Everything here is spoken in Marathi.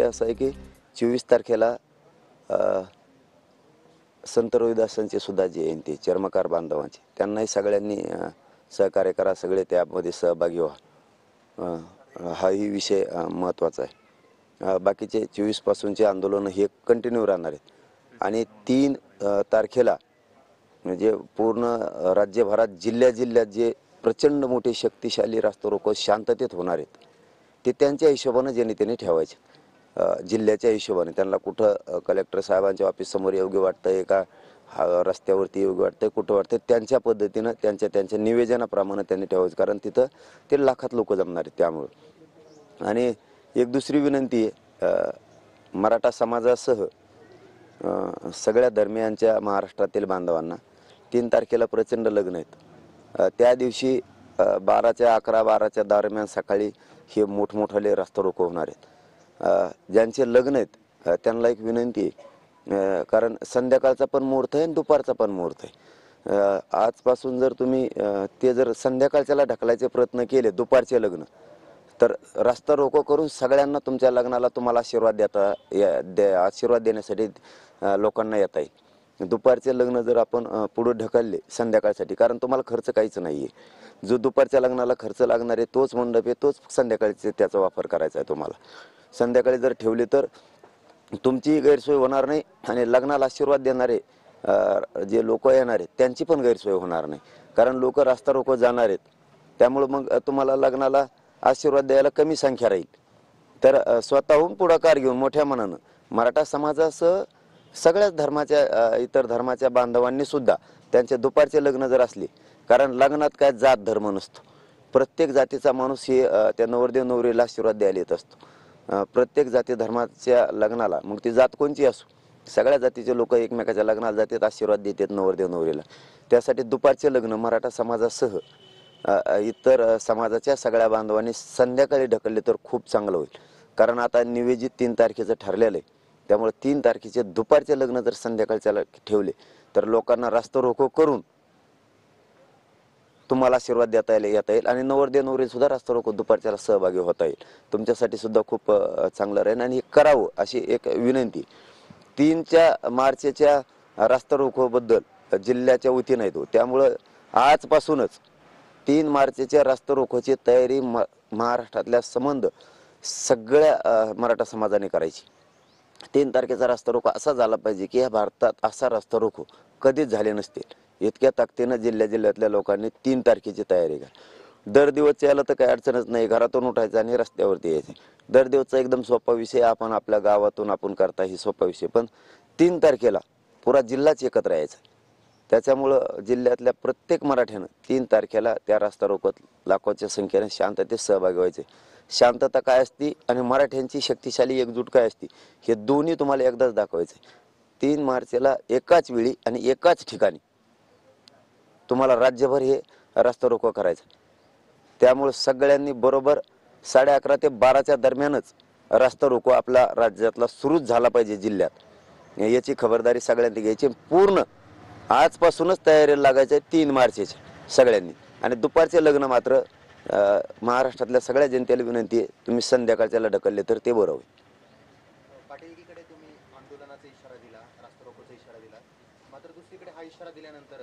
असं आहे की 24 तारखेला संत रोहिदासांची सुद्धा जयंती आहे, चर्मकार बांधवांची. त्यांनाही सगळ्यांनी सहकार्य करा, सगळे त्यामध्ये सहभागी व्हा. हाही विषय महत्त्वाचा आहे. बाकीचे 24 पासूनचे आंदोलन हे कंटिन्यू राहणार आहेत आणि 3 तारखेला म्हणजे पूर्ण राज्यभरात जिल्ह्यात जे प्रचंड मोठे शक्तिशाली रास्ता रोको शांततेत होणार आहेत ते त्यांच्या हिशोबानं जेणे ठेवायचे. जिल्ह्याच्या हिशोबाने त्यांना कुठं कलेक्टर साहेबांच्या ऑफिससमोर योग्य वाटतंय का रस्त्यावरती योग्य वाटतंय कुठं वाटतंय त्यांच्या पद्धतीनं त्यांच्या निवेदनाप्रमाणे त्यांनी ठेवायचं, कारण तिथं ते लाखात लोक जमणार आहेत. त्यामुळं आणि एक दुसरी विनंती आहे, मराठा समाजासह सगळ्या धर्मियांच्या महाराष्ट्रातील बांधवांना 3 तारखेला प्रचंड लग्न आहेत. त्या दिवशी 11-12च्या दरम्यान सकाळी हे मोठमोठाले रास्ता रोको होणार आहेत. ज्यांचे लग्न आहेत त्यांना एक विनंती आहे, कारण संध्याकाळचा पण मुहूर्त आहे आणि दुपारचा पण मुहूर्त आहे. आजपासून जर तुम्ही ते जर संध्याकाळच्याला ढकलायचे प्रयत्न केले दुपारचे लग्न, तर रास्ता रोको करून सगळ्यांना तुमच्या लग्नाला तुम्हाला आशीर्वाद देण्यासाठी लोकांना येता येईल. दुपारचे लग्न जर आपण पुढे ढकलले संध्याकाळसाठी, कारण तुम्हाला खर्च काहीच नाही आहे. जो दुपारच्या लग्नाला खर्च लागणार आहे तोच मंडप आहे, तोच संध्याकाळचे त्याचा वापर करायचा आहे तुम्हाला. संध्याकाळी जर ठेवले तर तुमची गैरसोय होणार नाही आणि लग्नाला आशीर्वाद देणारे जे लोक येणार आहेत त्यांची पण गैरसोय होणार नाही, कारण लोक रास्ता रोको जाणार आहेत. त्यामुळे मग तुम्हाला लग्नाला आशीर्वाद द्यायला कमी संख्या राहील. तर स्वतःहून पुढाकार घेऊन मोठ्या मनानं मराठा समाजासह सगळ्याच धर्माच्या इतर धर्माच्या बांधवांनी सुद्धा त्यांचे दुपारचे लग्न जर असले, कारण लग्नात काय जात धर्म नसतो, प्रत्येक जातीचा माणूस हे त्या नवरदेव नवरीला आशीर्वाद द्यायला येत असतो. प्रत्येक जाती धर्माच्या लग्नाला मग ती जात कोणची असो, सगळ्या जातीचे लोक एकमेकाच्या लग्नाला जातात, आशीर्वाद देतात नवरदेव नवरीला. त्यासाठी दुपारचे लग्न मराठा समाजासह इतर समाजाच्या सगळ्या बांधवांनी संध्याकाळी ढकलले तर खूप चांगलं होईल, कारण आता नियोजित 3 तारखेचं ठरलेलं आहे. त्यामुळे 3 तारखेचे दुपारचे लग्न जर संध्याकाळच्याला ठेवले तर लोकांना रास्ता रोको करून तुम्हाला आशीर्वाद येता येईल आणि नवरदेव नवरी सुद्धा रास्ता रोको दुपारच्याला सहभागी होता येईल. तुमच्यासाठी सुद्धा खूप चांगलं राहील आणि हे करावं अशी एक विनंती. 3 मार्चच्या रास्ता रोकोबद्दल जिल्ह्याच्या वतीनं येतो, त्यामुळं आजपासूनच 3 मार्चच्या रास्ता रोकोची तयारी महाराष्ट्रातल्या संबंध सगळ्या मराठा समाजाने करायची. 3 तारखेचा रास्ता रोको असा झाला पाहिजे की या भारतात असा रास्ता रोको कधीच झाले नसतील. इतक्या ताकदीनं जिल्ह्यातल्या लोकांनी 3 तारखेची तयारी करा. दर दिवस यायला तर काही अडचणच नाही, घरातून उठायचं आणि रस्त्यावरती यायचं. दर दिवसचा एकदम सोपा विषय, आपण आपल्या गावातून आपण करता ही सोपा विषय, पण 3 तारखेला पुरा जिल्हाच एकत्र यायचा. त्याच्यामुळं जिल्ह्यातल्या प्रत्येक मराठ्यानं 3 तारखेला त्या रास्ता रोकोत लाखोच्या संख्येने शांततेत सहभागी व्हायचे. शांतता काय असती आणि मराठ्यांची शक्तिशाली एकजूट काय असती हे दोन्ही तुम्हाला एकदाच दाखवायचे. 3 मार्चला एकाच वेळी आणि एकाच ठिकाणी तुम्हाला राज्यभर हे रास्ता रोको करायचं. त्यामुळे सगळ्यांनी बरोबर 11:30 ते 12च्या दरम्यानच रास्ता रोको आपला राज्यातला सुरूच झाला पाहिजे जिल्ह्यात. याची खबरदारी सगळ्यांनी घ्यायची. पूर्ण आजपासूनच तयारीला लागायचं आहे 3 मार्चची सगळ्यांनी. आणि दुपारचे लग्न मात्र महाराष्ट्रातल्या सगळ्या जनतेला विनंती आहे, तुम्ही संध्याकाळच्याला ढकलले तर ते बरं होईल. पाटील, एकीकडे तुम्ही आंदोलनाचा इशारा दिला, रास्ता रोकोचा इशारा दिला, मात्र दुसरीकडे हा इशारा दिल्यानंतर